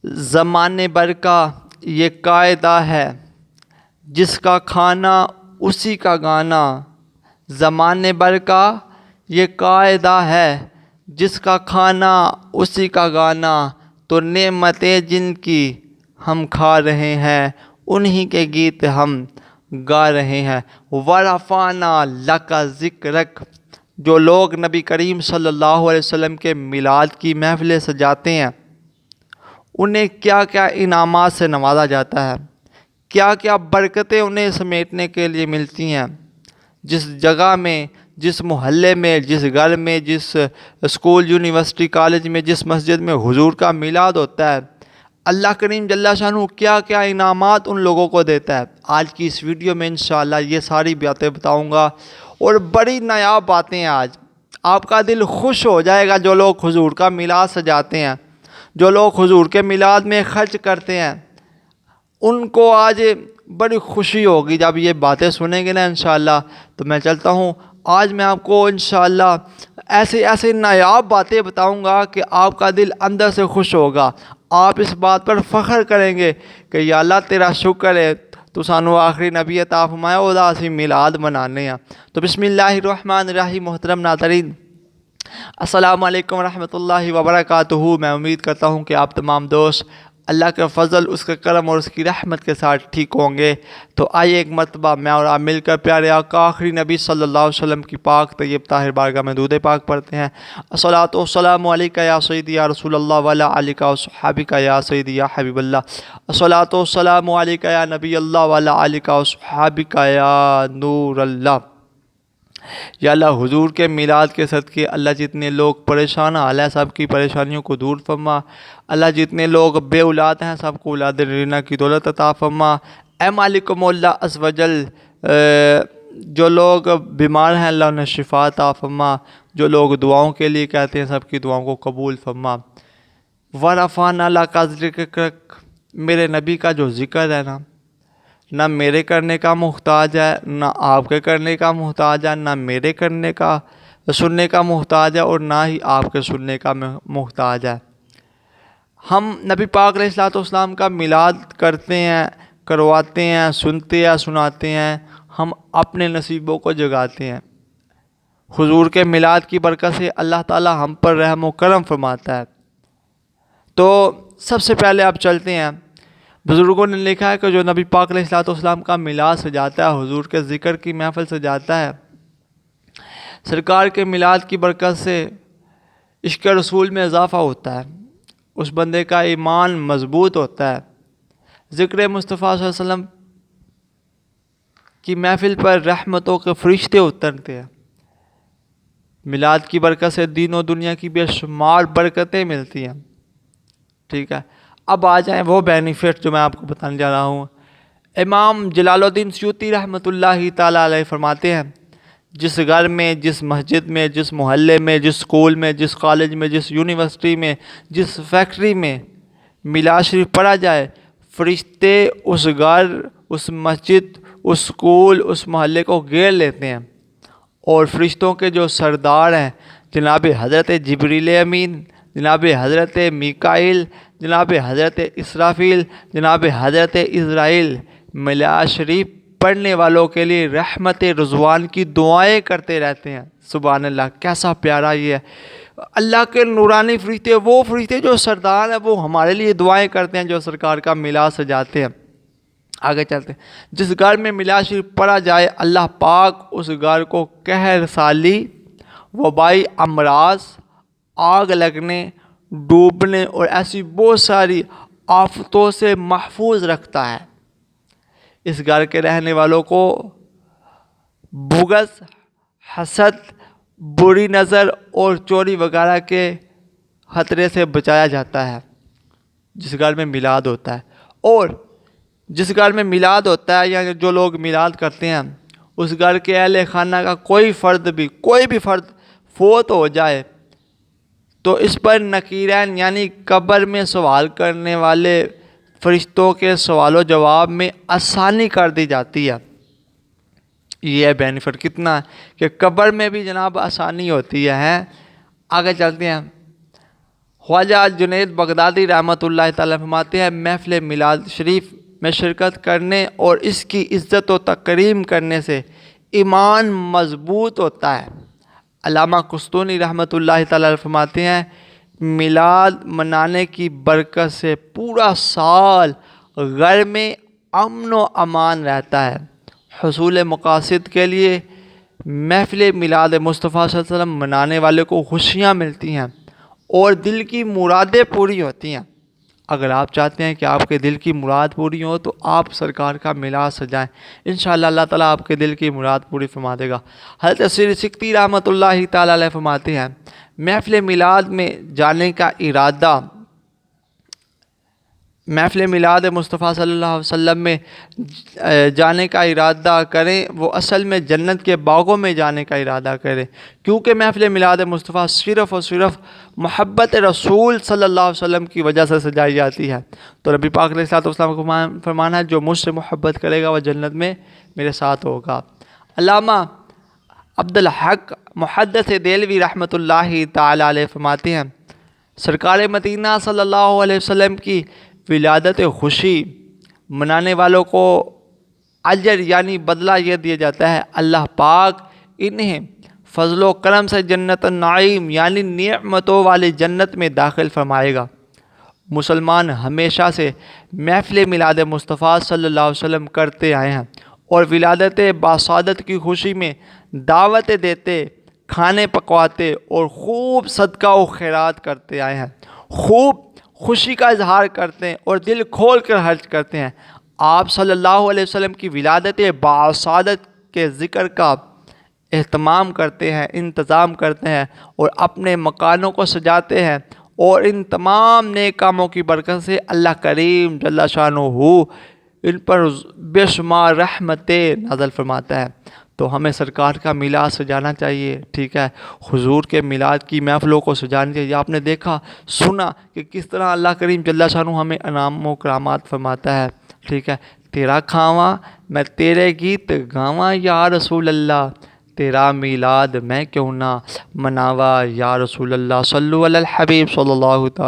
زمانے بھر کا یہ قاعدہ ہے، جس کا کھانا اسی کا گانا۔ زمانے بھر کا یہ قاعدہ ہے، جس کا کھانا اسی کا گانا۔ تو نعمتیں جن کی ہم کھا رہے ہیں، انہی کے گیت ہم گا رہے ہیں۔ وَرَفَعْنَا لَكَ ذِكْرَكَ۔ جو لوگ نبی کریم صلی اللہ علیہ وسلم کے میلاد کی محفلیں سجاتے ہیں، انہیں کیا کیا انعامات سے نوازا جاتا ہے، کیا کیا برکتیں انہیں سمیٹنے کے لیے ملتی ہیں۔ جس جگہ میں، جس محلے میں، جس گھر میں، جس اسکول، یونیورسٹی، کالج میں، جس مسجد میں حضور کا میلاد ہوتا ہے، اللہ کریم جل شانہ کیا کیا انعامات ان لوگوں کو دیتا ہے۔ آج کی اس ویڈیو میں انشاءاللہ یہ ساری باتیں بتاؤں گا، اور بڑی نایاب باتیں ہیں۔ آج آپ کا دل خوش ہو جائے گا جو لوگ حضور کا میلاد سجاتے ہیں، جو لوگ حضور کے میلاد میں خرچ کرتے ہیں، ان کو آج بڑی خوشی ہوگی جب یہ باتیں سنیں گے نا انشاءاللہ۔ تو میں چلتا ہوں، آج میں آپ کو انشاءاللہ ایسے نایاب باتیں بتاؤں گا کہ آپ کا دل اندر سے خوش ہوگا۔ آپ اس بات پر فخر کریں گے کہ یا اللہ تیرا شکر ہے، تو سانو آخری نبی عطا فرمایا او دا اسی میلاد منانے ہیں۔ تو بسم اللہ الرحمن الرحیم۔ محترم ناظرین، السلام علیکم ورحمۃ اللہ وبرکاتہ۔ میں امید کرتا ہوں کہ آپ تمام دوست اللہ کے فضل، اس کے کرم اور اس کی رحمت کے ساتھ ٹھیک ہوں گے۔ تو آئیے ایک مرتبہ میں اور آپ مل کر پیارے آقا آخری نبی صلی اللہ علیہ وسلم کی پاک طیب طاہر بارگاہ میں درود پاک پڑھتے ہیں۔ الصلاۃ والسلام علیک یا سیدی یا رسول اللہ وعلی آلک وصحبک یا سیدی یا حبیب اللہ۔ الصلاۃ والسلام علیک یا نبی اللہ وعلی آلک وصحبک یا نور اللہ۔ یا اللہ حضور کے میلاد کے صدقے اللہ جتنے لوگ پریشان حال ہیں، سب کی پریشانیوں کو دور فرما۔ اللہ جتنے لوگ بے اولاد ہیں، سب کو اولاد رینہ کی دولت عطا فرما۔ اے مالک مولا عز و جل، جو لوگ بیمار ہیں اللہ انہیں شفا عطا فرما۔ جو لوگ دعاؤں کے لیے کہتے ہیں، سب کی دعاؤں کو قبول فرما۔ وَرَفَعْنَا لَكَ ذِكْرَكَ۔ میرے نبی کا جو ذکر ہے نا، نہ میرے کرنے کا محتاج ہے، نہ آپ کے کرنے کا محتاج ہے، نہ میرے کرنے کا سننے کا محتاج ہے، اور نہ ہی آپ کے سننے کا محتاج ہے۔ ہم نبی پاک علیہ الصلوۃ والسلام کا میلاد کرتے ہیں، کرواتے ہیں، سنتے ہیں، سناتے ہیں، ہم اپنے نصیبوں کو جگاتے ہیں۔ حضور کے میلاد کی برکت سے اللہ تعالی ہم پر رحم و کرم فرماتا ہے۔ تو سب سے پہلے آپ چلتے ہیں، بزرگوں نے لکھا ہے کہ جو نبی پاک علیہ الصلوۃ والسلام کا میلاد سجاتا ہے، حضور کے ذکر کی محفل سجاتا ہے، سرکار کے میلاد کی برکت سے عشق رسول میں اضافہ ہوتا ہے، اس بندے کا ایمان مضبوط ہوتا ہے۔ ذکر مصطفیٰ صلی اللہ علیہ وسلم کی محفل پر رحمتوں کے فرشتے اترتے ہیں۔ میلاد کی برکت سے دین و دنیا کی بے شمار برکتیں ملتی ہیں۔ ٹھیک ہے، اب آ جائیں وہ بینیفٹ جو میں آپ کو بتانے جا رہا ہوں۔ امام جلال الدین سیوطی رحمۃ اللہ تعالیٰ علیہ فرماتے ہیں، جس گھر میں، جس مسجد میں، جس محلے میں، جس اسکول میں، جس کالج میں، جس یونیورسٹی میں، جس فیکٹری میں میلاد شریف پڑھا جائے، فرشتے اس گھر، اس مسجد، اس اسکول، اس محلے کو گھیر لیتے ہیں، اور فرشتوں کے جو سردار ہیں جناب حضرت جبریل امین، جناب حضرت میکائیل، جناب حضرت اسرافیل، جناب حضرت اسرائیل، میلاد شریف پڑھنے والوں کے لیے رحمت رضوان کی دعائیں کرتے رہتے ہیں۔ سبحان اللہ، کیسا پیارا یہ ہے۔ اللہ کے نورانی فرشتے، وہ فرشتے جو سردار ہیں، وہ ہمارے لیے دعائیں کرتے ہیں جو سرکار کا میلاد سجاتے ہیں۔ آگے چلتے ہیں، جس گھر میں میلاد شریف پڑھا جائے، اللہ پاک اس گھر کو قہر سالی، وبائی امراض، آگ لگنے، ڈوبنے اور ایسی بہت ساری آفتوں سے محفوظ رکھتا ہے۔ اس گھر کے رہنے والوں کو بغض، حسد، بری نظر اور چوری وغیرہ کے خطرے سے بچایا جاتا ہے جس گھر میں میلاد ہوتا ہے۔ اور جس گھر میں میلاد ہوتا ہے، یا جو لوگ میلاد کرتے ہیں، اس گھر کے اہل خانہ کا کوئی بھی فرد فوت ہو جائے تو اس پر نکیرین یعنی قبر میں سوال کرنے والے فرشتوں کے سوال و جواب میں آسانی کر دی جاتی ہے۔ یہ بینیفٹ کتنا ہے کہ قبر میں بھی جناب آسانی ہوتی ہے۔ آگے چلتے ہیں، خواجہ جنید بغدادی رحمۃ اللہ تعالیٰ فرماتے ہیں محفل میلاد شریف میں شرکت کرنے اور اس کی عزت و تکریم کرنے سے ایمان مضبوط ہوتا ہے۔ علامہ قسطونی رحمۃ اللہ تعالیٰ فرماتے ہیں میلاد منانے کی برکت سے پورا سال گھر میں امن و امان رہتا ہے۔ حصول مقاصد کے لیے محفل میلاد مصطفیٰ صلی اللہ علیہ وسلم منانے والے کو خوشیاں ملتی ہیں اور دل کی مرادیں پوری ہوتی ہیں۔ اگر آپ چاہتے ہیں کہ آپ کے دل کی مراد پوری ہو تو آپ سرکار کا میلاد سجائیں، انشاءاللہ اللہ تعالیٰ آپ کے دل کی مراد پوری فرما دے گا۔ حضرت سیر سکتی رحمۃ اللہ تعالیٰ علیہ فرماتے ہیں محفل میلاد میں جانے کا ارادہ، محفل میلاد مصطفیٰ صلی اللہ علیہ وسلم میں جانے کا ارادہ کریں وہ اصل میں جنت کے باغوں میں جانے کا ارادہ کریں، کیونکہ محفل میلاد مصطفیٰ صرف اور صرف محبت رسول صلی اللہ علیہ وسلم کی وجہ سے سجائی جاتی ہے۔ تو نبی پاک علیہ السلام کو فرمانا ہے جو مجھ سے محبت کرے گا وہ جنت میں میرے ساتھ ہوگا۔ علامہ عبدالحق محدث دہلوی رحمۃ اللہ تعالیٰ علیہ فرماتے ہیں سرکار مدینہ صلی اللہ علیہ وسلم کی ولادت خوشی منانے والوں کو اجر یعنی بدلہ یہ دیا جاتا ہے اللہ پاک انہیں فضل و کرم سے جنت النعیم یعنی نعمتوں والی جنت میں داخل فرمائے گا۔ مسلمان ہمیشہ سے محفل میلاد مصطفیٰ صلی اللہ علیہ وسلم کرتے آئے ہیں اور ولادت باسعادت کی خوشی میں دعوتیں دیتے، کھانے پکواتے اور خوب صدقہ و خیرات کرتے آئے ہیں، خوب خوشی کا اظہار کرتے ہیں اور دل کھول کر خرچ کرتے ہیں۔ آپ صلی اللہ علیہ وسلم کی ولادت باسعادت کے ذکر کا اہتمام کرتے ہیں، انتظام کرتے ہیں اور اپنے مکانوں کو سجاتے ہیں، اور ان تمام نیک کاموں کی برکت سے اللہ کریم جل شانہ ان پر بے شمار رحمتیں نازل فرماتا ہے۔ تو ہمیں سرکار کا میلاد سجانا چاہیے، ٹھیک ہے، حضور کے میلاد کی محفلوں کو سجانی چاہیے۔ آپ نے دیکھا سنا کہ کس طرح اللہ کریم جل شانہ ہمیں انعام و کرامات فرماتا ہے، ٹھیک ہے۔ تیرا کھاواں میں تیرے گیت گاواں یا رسول اللہ، تیرا میلاد میں کیوں نہ مناوا یا رسول اللہ، صلو علی الحبیب صلی اللہ تعالی